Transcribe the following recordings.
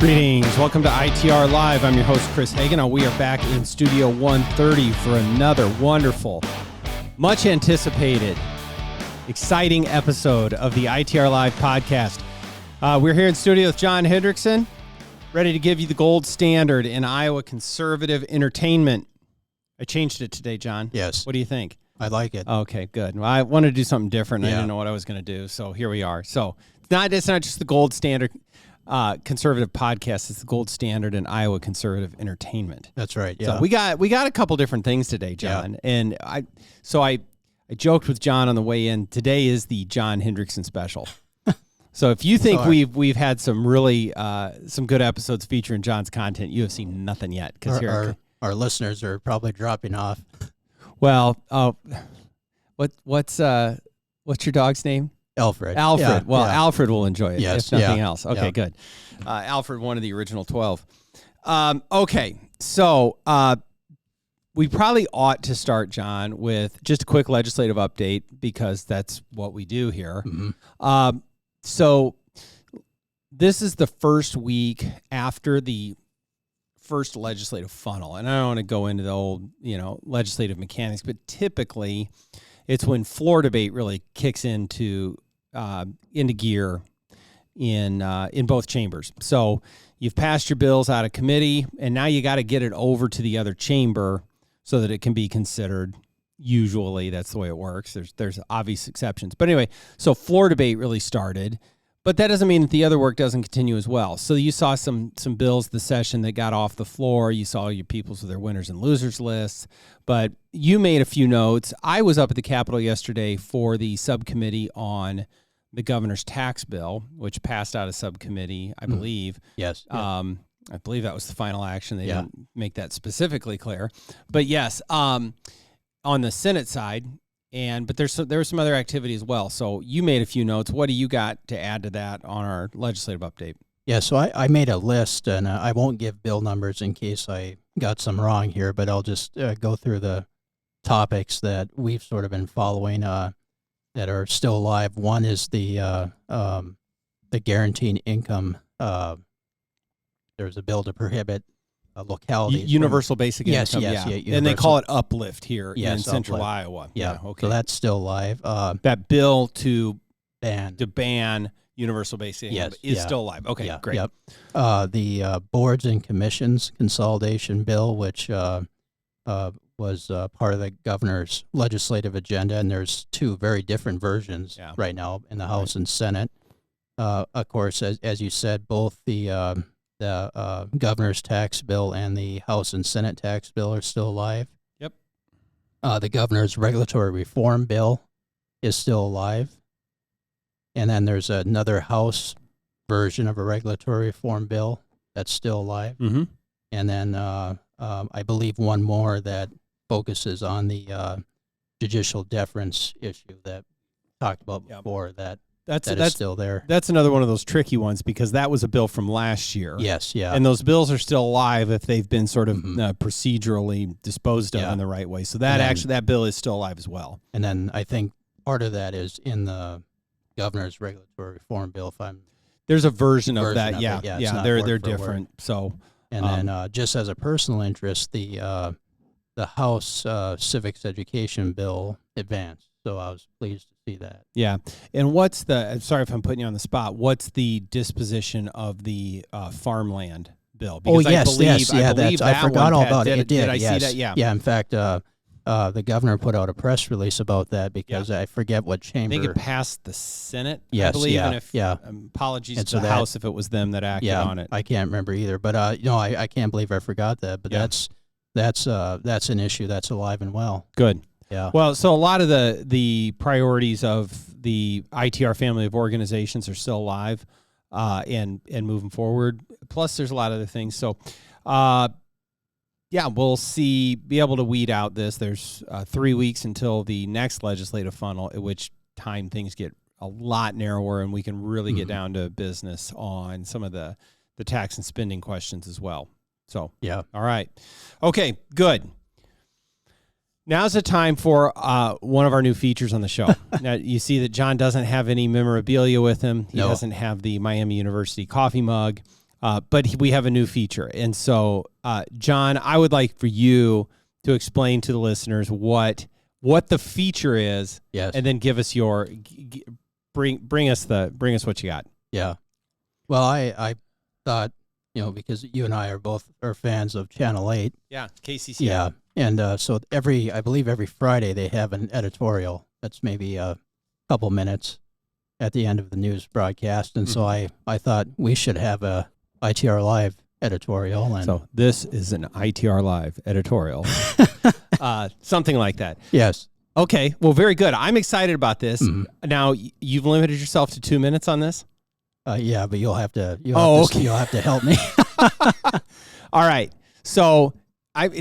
Greetings. Welcome to ITR Live. I'm your host, Chris Hagen. We are back in Studio 130 for another wonderful, much anticipated, exciting episode of the ITR Live podcast. We're here in studio with John Hendrickson, ready to give you the gold standard in Iowa conservative entertainment. I changed it today, John. Yes. What do you think? I like it. Okay, good. Well, I wanted to do something different. Yeah. I didn't know what I was going to do, so here we are. So it's not just the gold standard conservative podcast. It's the gold standard in Iowa conservative entertainment. That's right. Yeah. So we got a couple different things today, John. Yeah. And I joked with John on the way in. Today is the John Hendrickson special. So if you think we've had some really some good episodes featuring John's content, you have seen nothing yet. Because our listeners are probably dropping off. Well, what's your dog's name? Alfred. Yeah, well, yeah. Alfred will enjoy it, if nothing else. Okay, good. Alfred, one of the original 12. Okay, so we probably ought to start, John, with just a quick legislative update because that's what we do here. Mm-hmm. So this is the first week after the first legislative funnel, and I don't want to go into the old, legislative mechanics, but typically it's when floor debate really kicks into gear in both chambers. So you've passed your bills out of committee, and now you got to get it over to the other chamber so that it can be considered. Usually that's the way it works. There's obvious exceptions. But anyway, so floor debate really started, but that doesn't mean that the other work doesn't continue as well. So you saw some bills this session that got off the floor. You saw your peoples with their winners and losers lists, but you made a few notes. I was up at the Capitol yesterday for the subcommittee on the governor's tax bill, which passed out of subcommittee, I believe. Yes. I believe that was the final action. They didn't make that specifically clear. But yes, on the Senate side, but there was some other activity as well. So you made a few notes. What do you got to add to that on our legislative update? Yeah, so I made a list, and I won't give bill numbers in case I got some wrong here, but I'll just go through the topics that we've sort of been following that are still alive. One is the guaranteed income. There's a bill to prohibit localities. Universal basic income. Yes, and they call it uplift here in central uplift. Iowa. Yeah, okay. So that's still live. That bill to ban universal basic income is still alive. Okay, great. Yep. The boards and commissions consolidation bill, which was part of the governor's legislative agenda, and there's two very different versions right now in the House and Senate. Of course, as you said, both the governor's tax bill and the House and Senate tax bill are still alive. Yep. The governor's regulatory reform bill is still alive. And then there's another House version of a regulatory reform bill that's still alive. Mm-hmm. And then I believe one more that focuses on the judicial deference issue that we talked about before, that's still there. That's another one of those tricky ones because that was a bill from last year. Yes, yeah. And those bills are still alive if they've been sort of procedurally disposed of in the right way. So that bill is still alive as well. And then I think part of that is in the governor's regulatory reform bill. There's a version of that. Yeah, they're different. So, and then just as a personal interest, the House civics education bill advanced. So I was pleased to see that. Yeah. And sorry if I'm putting you on the spot, what's the disposition of the farmland bill? Because I forgot all about it. Did I see that? Yeah. Yeah. In fact, the governor put out a press release about that because I forget what chamber. I think it passed the Senate, yes, I believe. Yeah, and if, apologies and to the House if it was them that acted on it. I can't remember either. But, I can't believe I forgot that. But that's an issue that's alive and well. Good. Yeah. Well, so a lot of the priorities of the ITR family of organizations are still alive and moving forward. Plus, there's a lot of other things. So, we'll be able to weed out this. There's 3 weeks until the next legislative funnel, at which time things get a lot narrower and we can really get down to business on some of the tax and spending questions as well. So, all right. Okay, good. Now's the time for one of our new features on the show. Now, you see that John doesn't have any memorabilia with him. He doesn't have the Miami University coffee mug. But we have a new feature. And so, John, I would like for you to explain to the listeners what the feature is, yes, and then give us your bring us what you got. Yeah. Well, I thought, because you and I are both fans of Channel 8. Yeah, KCC. Yeah. And so I believe every Friday they have an editorial that's maybe a couple minutes at the end of the news broadcast. And so I thought we should have a ITR Live editorial. And so this is an ITR Live editorial. Something like that. Yes. Okay. Well, very good. I'm excited about this. Now, you've limited yourself to 2 minutes on this? Yeah, but you'll have to help me. All right. So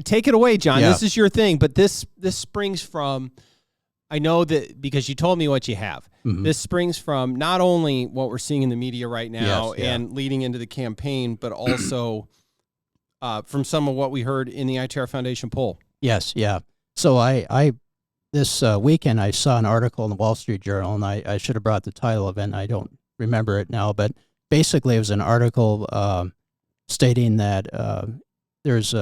take it away, John. Yeah. This is your thing, but this springs from, I know that because you told me what you have. This springs from not only what we're seeing in the media right now and leading into the campaign, but also from some of what we heard in the ITR Foundation poll. Yes, yeah. So I this weekend I saw an article in the Wall Street Journal, and I should have brought the title of it, and I don't remember it now, but basically it was an article stating that there's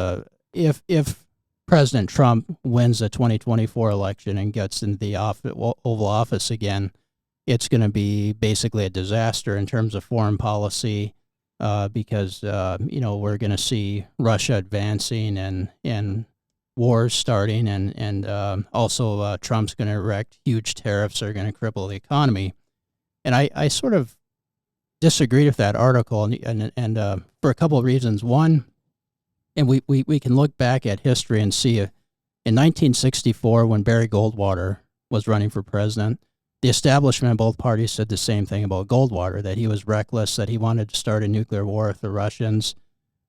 if President Trump wins the 2024 election and gets into the Oval Office again, it's going to be basically a disaster in terms of foreign policy because we're going to see Russia advancing and wars starting, and also Trump's going to erect huge tariffs that are going to cripple the economy. And I sort of disagreed with that article, and for a couple of reasons. One, and we can look back at history and see in 1964 when Barry Goldwater was running for president, the establishment of both parties said the same thing about Goldwater, that he was reckless, that he wanted to start a nuclear war with the Russians.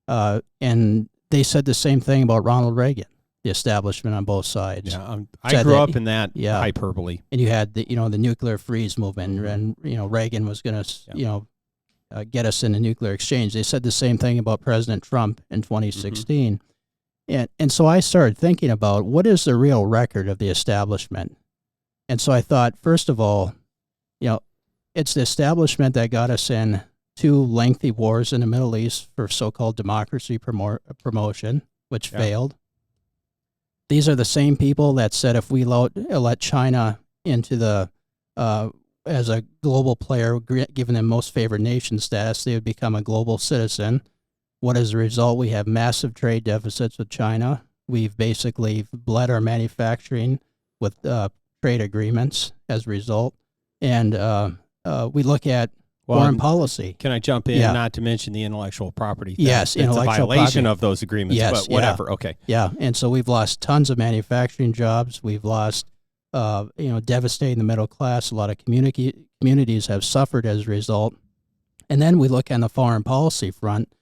And they said the same thing about Ronald Reagan, the establishment on both sides. Yeah, I grew up in that hyperbole. And you had the nuclear freeze movement, and Reagan was going to get us in a nuclear exchange. They said the same thing about President Trump in 2016. And so I started thinking about what is the real record of the establishment. And so I thought, first of all, it's the establishment that got us in 2 lengthy wars in the Middle East for so-called democracy promotion, which failed. These are the same people that said if we let China into the as a global player, given them most favored nation status, they would become a global citizen. What is the result? We have massive trade deficits with China. We've basically bled our manufacturing with trade agreements as a result. And we look at foreign policy. Can I jump in? Not to mention the intellectual property thing. Yes, it's a violation of those agreements, but whatever. Okay. Yeah, and so we've lost tons of manufacturing jobs. We've lost, devastating the middle class. A lot of communities have suffered as a result. And then we look on the foreign policy front.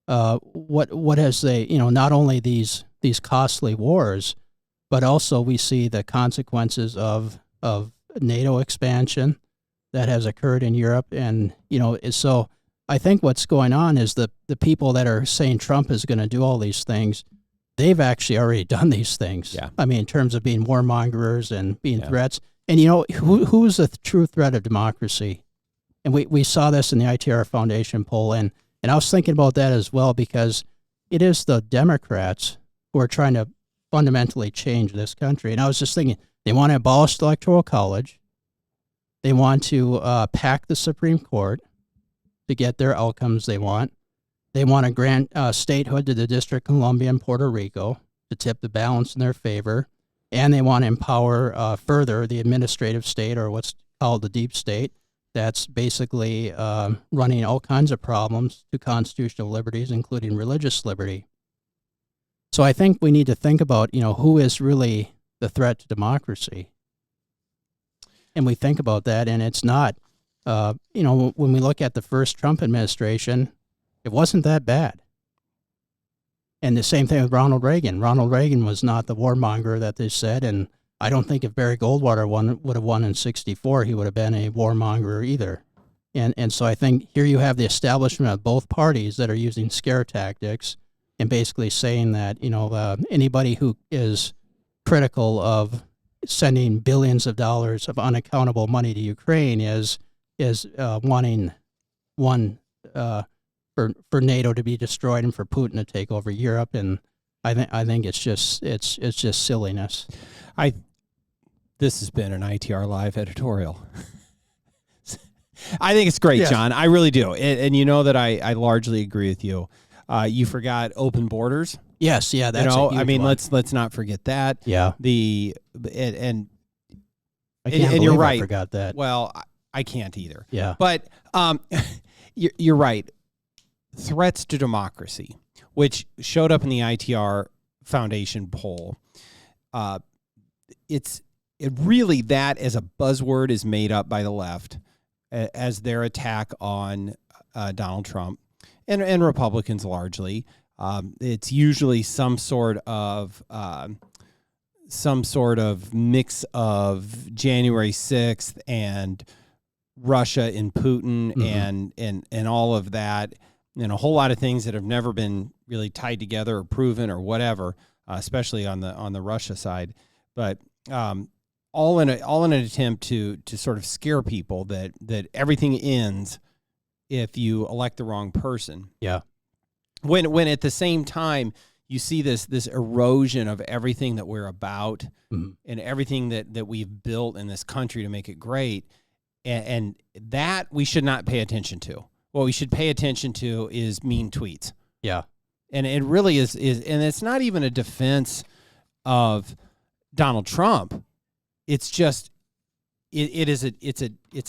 What has they? Not only these costly wars, but also we see the consequences of NATO expansion that has occurred in Europe. And, so I think what's going on is the people that are saying Trump is going to do all these things, they've actually already done these things. Yeah. I mean, in terms of being warmongers and being threats. And, who's the true threat of democracy? And we saw this in the ITR Foundation poll. And I was thinking about that as well, because it is the Democrats who are trying to fundamentally change this country. And I was just thinking, they want to abolish the Electoral College. They want to pack the Supreme Court to get their outcomes they want. They want to grant statehood to the District of Columbia and Puerto Rico to tip the balance in their favor. And they want to empower further the administrative state, or what's called the deep state, that's basically running all kinds of problems to constitutional liberties, including religious liberty. So I think we need to think about, who is really the threat to democracy. And we think about that, and it's not, when we look at the first Trump administration, it wasn't that bad. And the same thing with Ronald Reagan. Ronald Reagan was not the warmonger that they said, and I don't think if Barry Goldwater would have won in 1964, he would have been a warmonger either. And so I think here you have the establishment of both parties that are using scare tactics and basically saying that, anybody who is critical of sending billions of dollars of unaccountable money to Ukraine is wanting for NATO to be destroyed and for Putin to take over Europe, and I think it's just silliness. This has been an ITR Live Editorial. I think it's great, Yes. John. I really do, and you know that I largely agree with you. You forgot open borders. Yes, yeah, that's a huge huge one. one. Let's not forget that. Yeah, And I can't and believe you're right. I forgot that. Well, I can't either. Yeah, But you're right. Threats to democracy, which showed up in the ITR Foundation poll. It really, that as a buzzword is made up by the left as their attack on Donald Trump and Republicans largely. It's usually some sort of mix of January 6th and Russia and Putin and all of that, and a whole lot of things that have never been really tied together or proven or whatever, especially on the Russia side. But all in an attempt to sort of scare people that everything ends if you elect the wrong person. yeah, When at the same time you see this erosion of everything that we're about and everything that we've built in this country to make it great, and that we should not pay attention to. What we should pay attention to is mean tweets. yeah, And it really is and it's not even a defense of Donald Trump. It's just it's a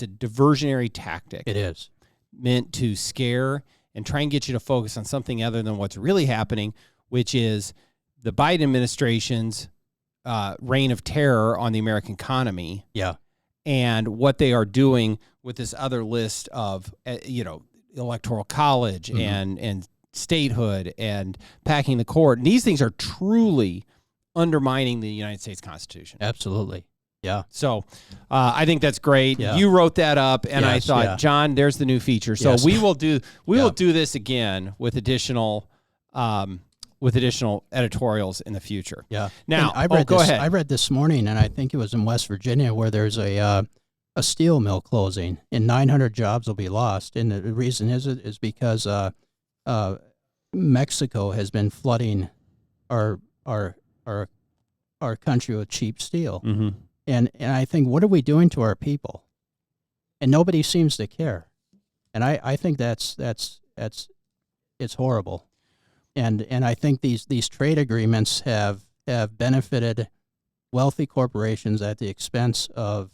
diversionary tactic. it is. Meant to scare and try and get you to focus on something other than what's really happening, which is the Biden administration's reign of terror on the American economy. Yeah, And what they are doing with this other list of, Electoral College and statehood and packing the court. And these things are truly undermining the United States Constitution. absolutely. Yeah, So I think that's great. Yeah. You wrote that up, and I Yes, thought, yeah. John, there's the new feature. So Yes. we will do this again with additional editorials in the future. yeah. Now, And I read go this, ahead. I read this morning, and I think it was in West Virginia, where there's a steel mill closing, and 900 jobs will be lost. And the reason is because Mexico has been flooding our country with cheap steel. Mm-hmm. And I think, what are we doing to our people? And nobody seems to care. And I think that's it's horrible. And I think these trade agreements have benefited wealthy corporations at the expense of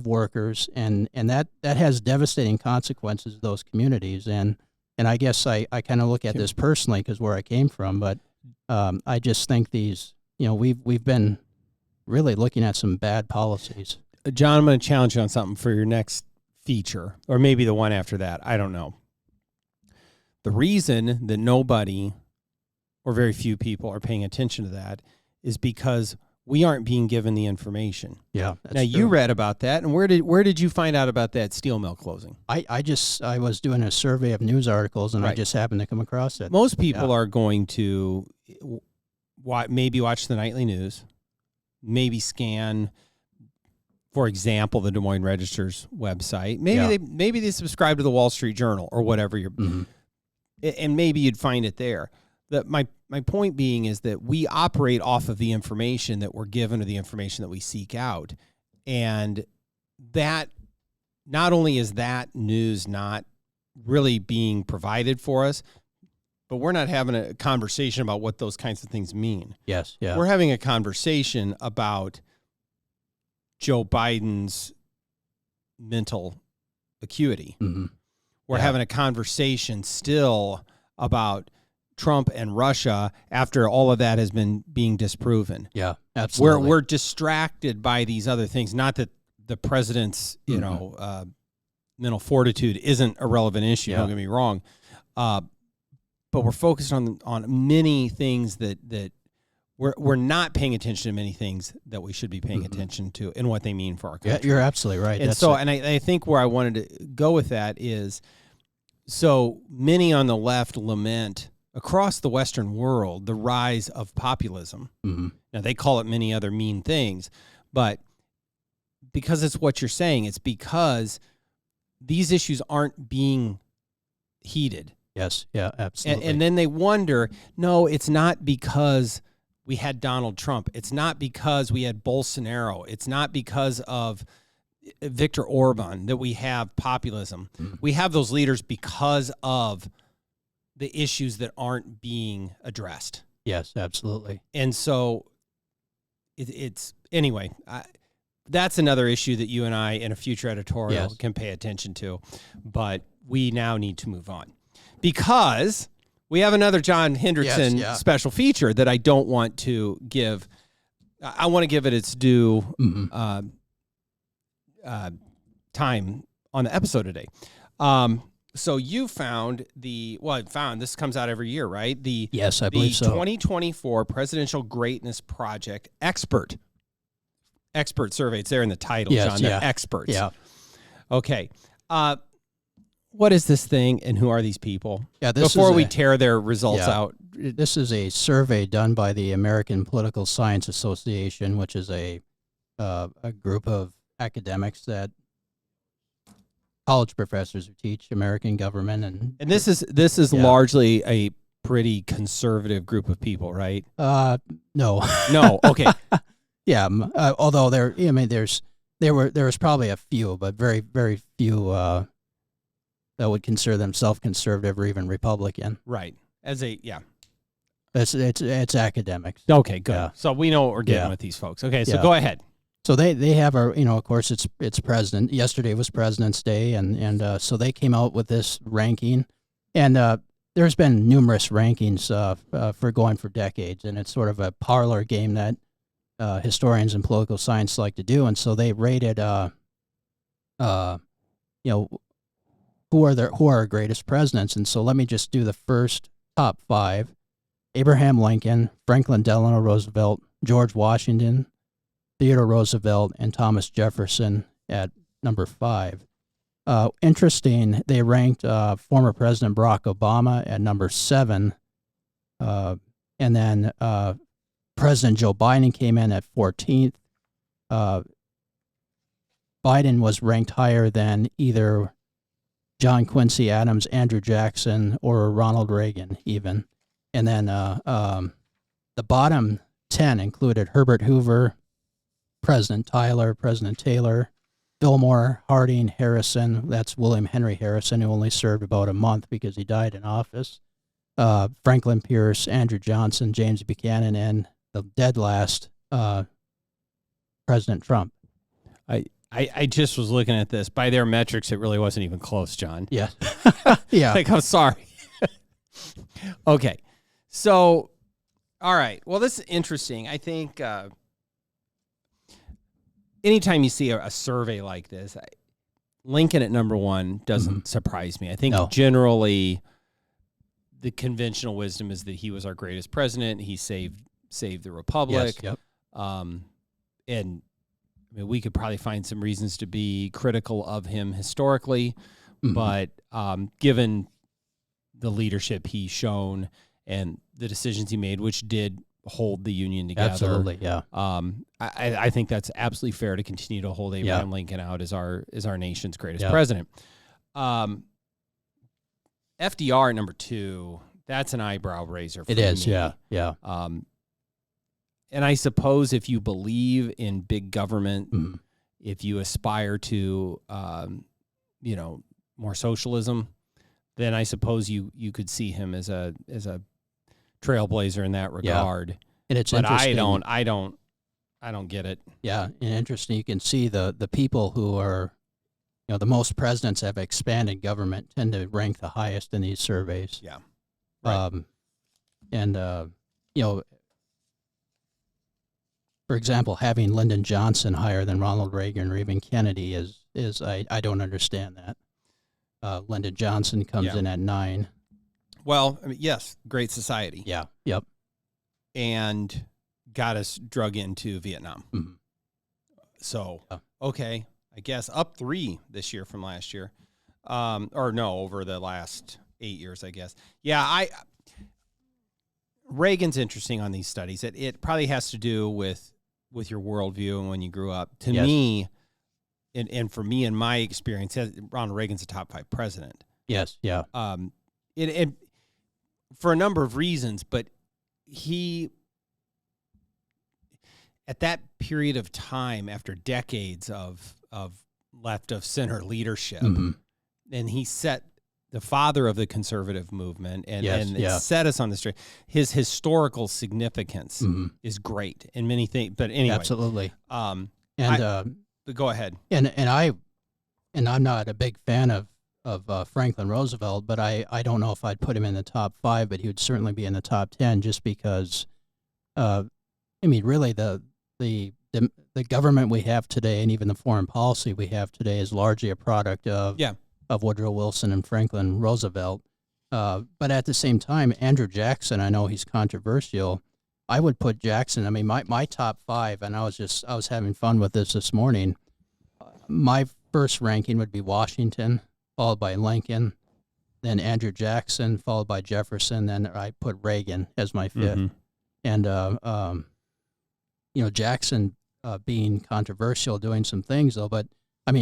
workers, and that has devastating consequences to those communities. And I guess I kind of look at this personally because where I came from, but I just think we've been really looking at some bad policies. John, I'm going to challenge you on something for your next feature, or maybe the one after that. I don't know. The reason that nobody or very few people are paying attention to that is because we aren't being given the information. Yeah. Now, you read about that, and where did you find out about that steel mill closing? I was doing a survey of news articles, and Right. I just happened to come across it. Most people are going to maybe watch the nightly news, maybe scan, for example, the Des Moines Register's website. Maybe they subscribe to the Wall Street Journal or whatever and maybe you'd find it there. My point being is that we operate off of the information that we're given or the information that we seek out. And that not only is that news not really being provided for us, but we're not having a conversation about what those kinds of things mean. Yes, yeah. We're having a conversation about Joe Biden's mental acuity. Mm-hmm. We're having a conversation still about Trump and Russia after all of that has been being disproven. Yeah, absolutely. We're distracted by these other things. Not that the president's mental fortitude isn't a relevant issue. Yeah. Don't get me wrong, but we're focused on many things that we're not paying attention to many things that we should be paying attention to and what they mean for our country. Yeah, you're absolutely right. And I think where I wanted to go with that is, so many on the left lament across the Western world the rise of populism. Mm-hmm. Now, they call it many other mean things, but because it's what you're saying, it's because these issues aren't being heeded. Yes. Yeah. Absolutely. And then they wonder, no, it's not because we had Donald Trump. It's not because we had Bolsonaro. It's not because of Viktor Orban that we have populism. Mm-hmm. We have those leaders because of the issues that aren't being addressed. Yes, absolutely. And so it's anyway, that's another issue that you and I in a future editorial can pay attention to. But we now need to move on because we have another John Hendrickson special feature that I don't want to give. I want to give it its due time on the episode today. So you found this comes out every year, right? Yes, I believe so. 2024 Presidential Greatness Project expert survey. It's there in the title, John. They're experts. Yeah. Okay. What is this thing and who are these people? Yeah, before we tear their results out. This is a survey done by the American Political Science Association, which is a group of academics that college professors who teach American government and this is largely a pretty conservative group of people, right? No. Okay. Yeah, although there was probably a few, but very, very few that would consider themselves conservative or even Republican. Right. It's academics. Okay, good. Yeah. So we know what we're getting with these folks. Okay, so go ahead. So they have of course it's president. Yesterday was President's Day, and so they came out with this ranking, and there's been numerous rankings for going for decades, and it's sort of a parlor game that historians in political science like to do, and so they rated who are our greatest presidents, and so let me just do the first top 5: Abraham Lincoln, Franklin Delano Roosevelt, George Washington, Theodore Roosevelt, and Thomas Jefferson at number 5. Interesting, they ranked former President Barack Obama at number 7, and then President Joe Biden came in at 14th. Biden was ranked higher than either John Quincy Adams, Andrew Jackson, or Ronald Reagan even. And then the bottom 10 included Herbert Hoover, President Tyler, President Taylor, Fillmore, Harding, Harrison. That's William Henry Harrison, who only served about a month because he died in office. Franklin Pierce, Andrew Johnson, James Buchanan, and the dead last, President Trump. I just was looking at this. By their metrics, it really wasn't even close, John. Yeah. Yeah. I'm sorry. Okay. So, all right. Well, this is interesting. I think anytime you see a survey like this, Lincoln at number 1 doesn't surprise me. I think generally the conventional wisdom is that he was our greatest president. He saved the republic. Yes, And I mean, we could probably find some reasons to be critical of him historically, but given the leadership he's shown and the decisions he made, which did hold the Union together. Absolutely, yeah. I think that's absolutely fair to continue to hold Abraham Lincoln out as our nation's greatest president. FDR at number 2, that's an eyebrow raiser for me. It is, yeah. And I suppose if you believe in big government, if you aspire to, more socialism, then I suppose you could see him as a trailblazer in that regard. Yeah. And it's but interesting. I don't get it. Yeah, and interesting. You can see the people who are, the most presidents have expanded government tend to rank the highest in these surveys. Yeah. Right. For example, having Lyndon Johnson higher than Ronald Reagan or even Kennedy is I don't understand that. Lyndon Johnson comes in at 9. Well, I mean, yes, great society. Yeah. Yep. And got us drug into Vietnam. Mm-hmm. So, okay, I guess up 3 this year from last year. Over the last 8 years, I guess. Yeah, Reagan's interesting on these studies. It probably has to do with your worldview and when you grew up. To me, and for me in my experience, Ronald Reagan's a top 5 president. Yes, yeah. it for a number of reasons, but he, at that period of time, after decades of left of center leadership, and he set the father of the conservative movement and it set us on the straight. His historical significance is great in many things. But anyway, absolutely. Go ahead. And I'm not a big fan of Franklin Roosevelt, but I don't know if I'd put him in the top 5, but he would certainly be in the top 10 just because, really the government we have today and even the foreign policy we have today is largely a product of Woodrow Wilson and Franklin Roosevelt. But at the same time, Andrew Jackson, I know he's controversial. I would put Jackson, my top 5, and I was having fun with this morning. My first ranking would be Washington, followed by Lincoln, then Andrew Jackson, followed by Jefferson, then I put Reagan as my 5th. And, Jackson being controversial, doing some things, though, but,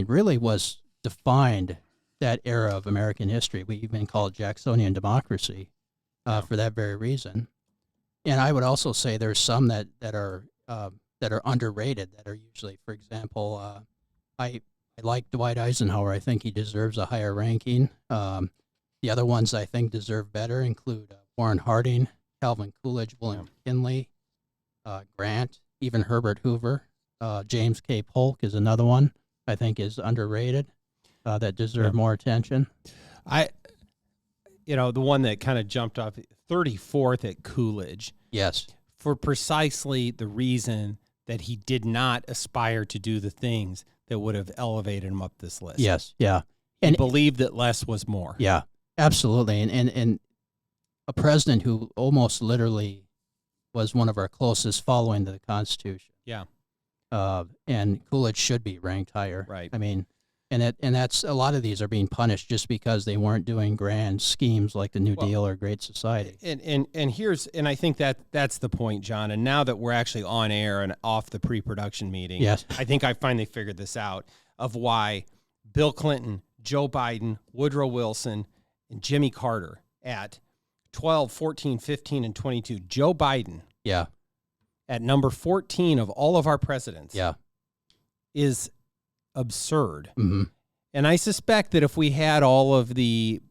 really was defined that era of American history. We even call it Jacksonian democracy for that very reason. And I would also say there's some that are underrated, that are usually, for example, I like Dwight Eisenhower. I think he deserves a higher ranking. The other ones I think deserve better include Warren Harding, Calvin Coolidge, William McKinley, Grant, even Herbert Hoover. James K. Polk is another one I think is underrated that deserve more attention. The one that kind of jumped off, 34th at Coolidge. Yes. For precisely the reason that he did not aspire to do the things that would have elevated him up this list. Yes, yeah. And believed that less was more. Yeah, absolutely. And a president who almost literally was one of our closest following to the Constitution. Yeah. And Coolidge should be ranked higher. Right. And that's a lot of these are being punished just because they weren't doing grand schemes like the New Deal or Great Society. And I think that's the point, John. And now that we're actually on air and off the pre-production meeting, yes. I think I finally figured this out of why Bill Clinton, Joe Biden, Woodrow Wilson, and Jimmy Carter at 12, 14, 15, and 22. Joe Biden, at number 14 of all of our presidents, is absurd. And I suspect that if we had all of the,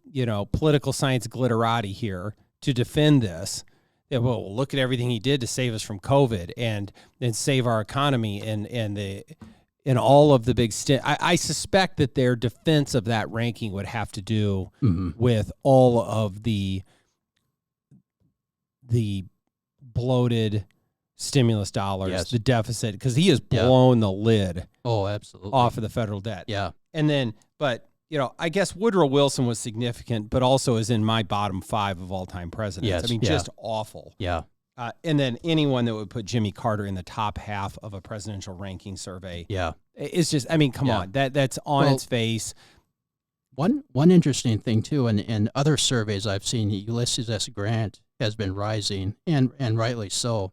political science glitterati here to defend this, that, well, look at everything he did to save us from COVID and save our economy and all of the big I suspect that their defense of that ranking would have to do with all of the bloated stimulus dollars, the deficit, because he has blown the lid off of the federal debt. Yeah. And then, but, I guess Woodrow Wilson was significant, but also is in my bottom 5 of all-time presidents. Yes. Just awful. Yeah. And then anyone that would put Jimmy Carter in the top half of a presidential ranking survey. Yeah. It's just, come on, that's on its face. One interesting thing, too, in other surveys I've seen, Ulysses S. Grant has been rising, and rightly so.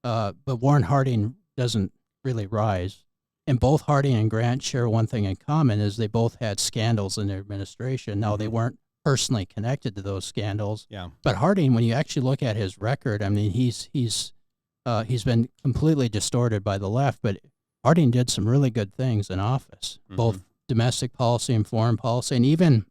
But Warren Harding doesn't really rise. And both Harding and Grant share one thing in common, is they both had scandals in their administration. Now, they weren't personally connected to those scandals. Yeah. But Harding, when you actually look at his record, he's been completely distorted by the left, but Harding did some really good things in office, both domestic policy and foreign policy. And even,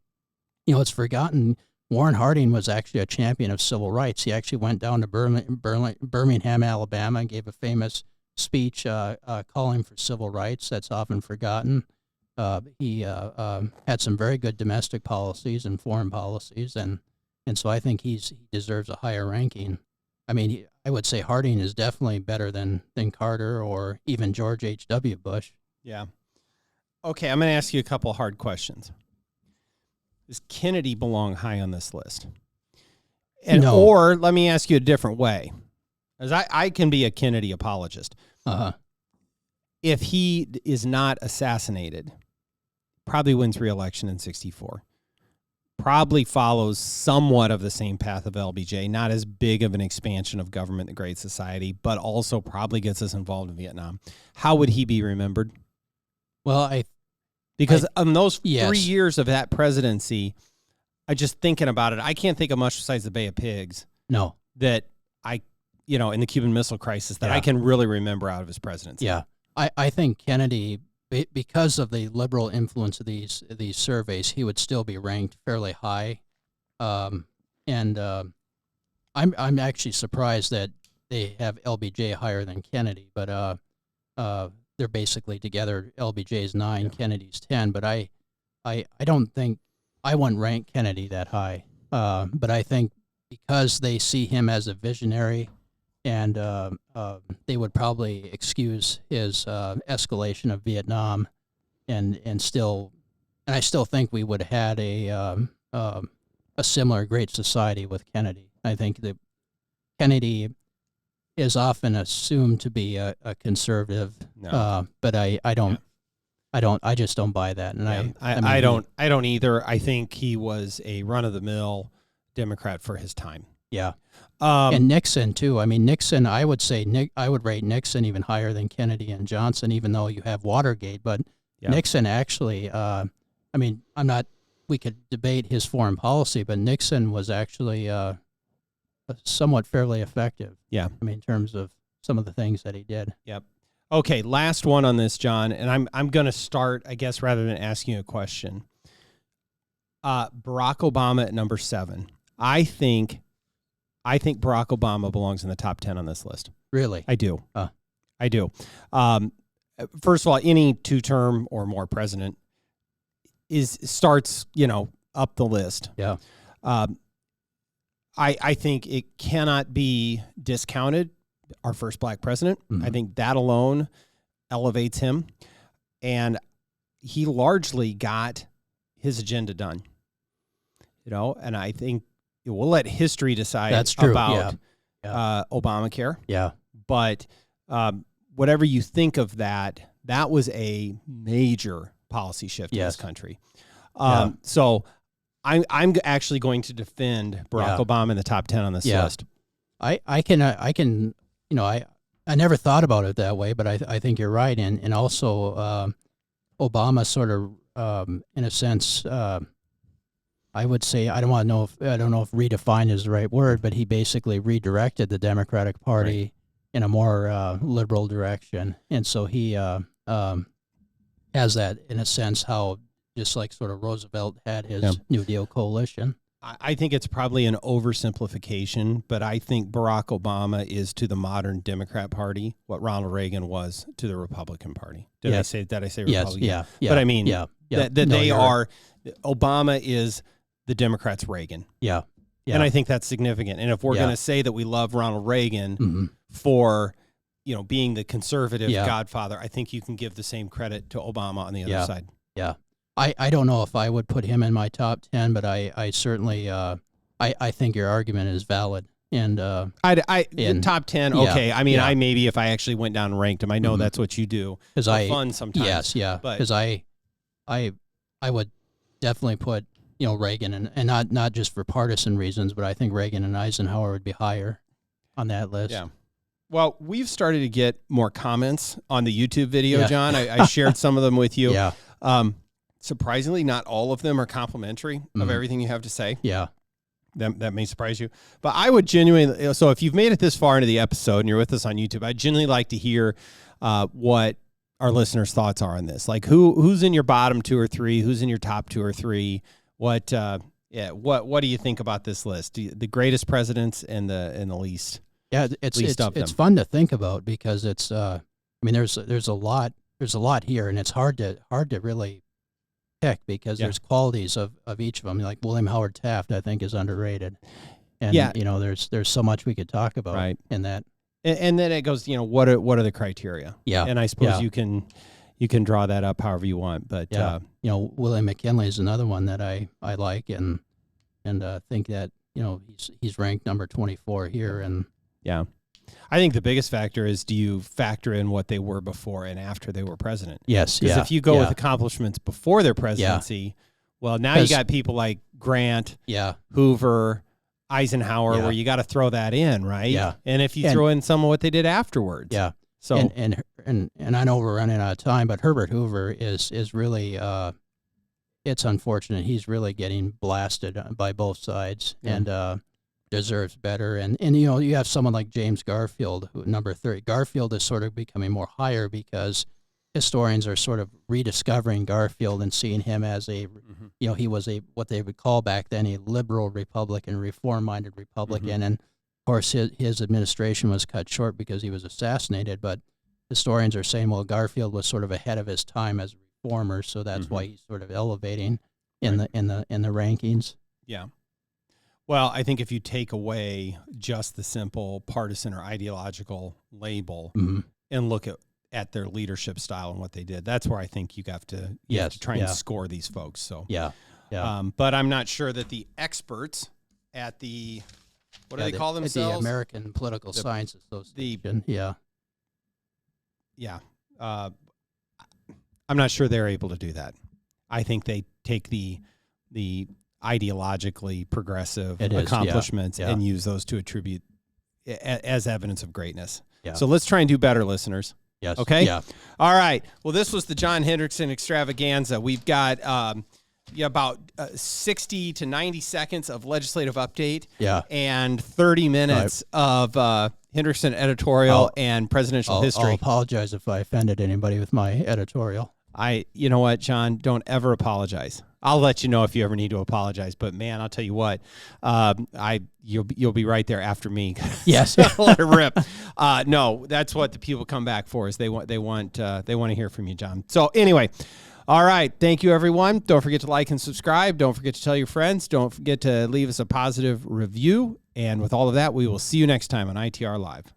it's forgotten, Warren Harding was actually a champion of civil rights. He actually went down to Birmingham, Alabama, and gave a famous speech calling for civil rights. That's often forgotten. He had some very good domestic policies and foreign policies, and so I think he deserves a higher ranking. I would say Harding is definitely better than Carter or even George H.W. Bush. Yeah. Okay, I'm going to ask you a couple hard questions. Does Kennedy belong high on this list? No. Or let me ask you a different way, as I can be a Kennedy apologist. If he is not assassinated, probably wins re-election in 64. Probably follows somewhat of the same path of LBJ, not as big of an expansion of government in the Great Society, but also probably gets us involved in Vietnam. How would he be remembered? Well, because in those 3 years of that presidency, just thinking about it, I can't think of much besides the Bay of Pigs. No. That in the Cuban Missile Crisis that I can really remember out of his presidency. Yeah. I think Kennedy, because of the liberal influence of these surveys, he would still be ranked fairly high. I'm actually surprised that they have LBJ higher than Kennedy, but they're basically together. LBJ's 9, Kennedy's 10, but I don't think I wouldn't rank Kennedy that high. But I think because they see him as a visionary, and they would probably excuse his escalation of Vietnam, and I still think we would have had a similar great society with Kennedy. I think that Kennedy is often assumed to be a conservative, but I just don't buy that, and I don't either. I think he was a run-of-the-mill Democrat for his time. Yeah, and Nixon too. I mean, Nixon. I would rate Nixon even higher than Kennedy and Johnson, even though you have Watergate. But Nixon actually, we could debate his foreign policy, but Nixon was actually somewhat fairly effective. Yeah, I mean, in terms of some of the things that he did. Yep. Okay, last one on this, John, and I'm going to start, I guess, rather than asking you a question. Barack Obama at number 7. I think Barack Obama belongs in the top 10 on this list. Really? I do. I do. First of all, any 2-term or more president starts up the list. Yeah. I think it cannot be discounted. Our first black president. Mm-hmm. I think that alone elevates him, and he largely got his agenda done. And I think we'll let history decide about Obamacare. Yeah. But whatever you think of that was a major policy shift in this country. So I'm actually going to defend Barack Obama in the top 10 on this list. I can. I never thought about it that way, but I think you're right, and also Obama sort of in a sense. I would say I don't know if redefine is the right word, but he basically redirected the Democratic Party in a more liberal direction, and so he has that in a sense how just like sort of Roosevelt had his New Deal coalition. I think it's probably an oversimplification, but I think Barack Obama is to the modern Democrat Party what Ronald Reagan was to the Republican Party. Did I say Republican? Yes, yeah. But I mean, they are. Obama is the Democrats' Reagan. Yeah. And I think that's significant. And if we're going to say that we love Ronald Reagan for being the conservative godfather, I think you can give the same credit to Obama on the other side. Yeah. I don't know if I would put him in my top 10, but I certainly I think your argument is valid. And top 10, okay. I mean, I maybe if I actually went down and ranked him, I know that's what you do. For fun sometimes. Yes, because I would definitely put Reagan and not just for partisan reasons, but I think Reagan and Eisenhower would be higher on that list. Yeah. Well, we've started to get more comments on the YouTube video, John. I shared some of them with you. Yeah. Surprisingly, not all of them are complimentary of everything you have to say. Yeah. That may surprise you. But I would genuinely, so if you've made it this far into the episode and you're with us on YouTube, I'd genuinely like to hear what our listeners' thoughts are on this. Like who's in your bottom 2 or 3? Who's in your top 2 or 3? What do you think about this list? The greatest presidents and the least? Yeah, it's fun to think about because it's there's a lot here, and it's hard to really pick because there's qualities of each of them. Like William Howard Taft, I think is underrated, and there's so much we could talk about in that. And then it goes, what are the criteria? Yeah, and I suppose you can draw that up however you want. But William McKinley is another one that I like and think that he's ranked number 24 here and. Yeah. I think the biggest factor is, do you factor in what they were before and after they were president? Yes. Because if you go with accomplishments before their presidency, well, now you got people like Grant, Hoover, Eisenhower, where you got to throw that in, right? Yeah. And if you throw in some of what they did afterwards. Yeah. So and I know we're running out of time, but Herbert Hoover is really it's unfortunate. He's really getting blasted by both sides, and deserves better. And you have someone like James Garfield, who, number 30. Garfield is sort of becoming more higher because historians are sort of rediscovering Garfield and seeing him as a, he was what they would call back then a liberal Republican, reform-minded Republican, and of course his administration was cut short because he was assassinated. But historians are saying, well, Garfield was sort of ahead of his time as a reformer, so that's why he's sort of elevating in the rankings. Yeah. Well, I think if you take away just the simple partisan or ideological label and look at their leadership style and what they did, that's where I think you have to try and score these folks. So but I'm not sure that the experts at the what do they call themselves? The American Political Science Association. I'm not sure they're able to do that. I think they take the ideologically progressive accomplishments and use those to attribute as evidence of greatness. Yeah. So let's try and do better, listeners. Yes. Okay? Yeah. All right. Well, this was the John Hendrickson extravaganza. We've got about 60 to 90 seconds of legislative update and 30 minutes of Hendrickson editorial and presidential history. I'll apologize if I offended anybody with my editorial. You know what, John? Don't ever apologize. I'll let you know if you ever need to apologize. But man, I'll tell you what, you'll be right there after me. Yes, let it rip. No, that's what the people come back for. Is they want to hear from you, John. So anyway, all right. Thank you, everyone. Don't forget to like and subscribe. Don't forget to tell your friends. Don't forget to leave us a positive review. And with all of that, we will see you next time on ITR Live.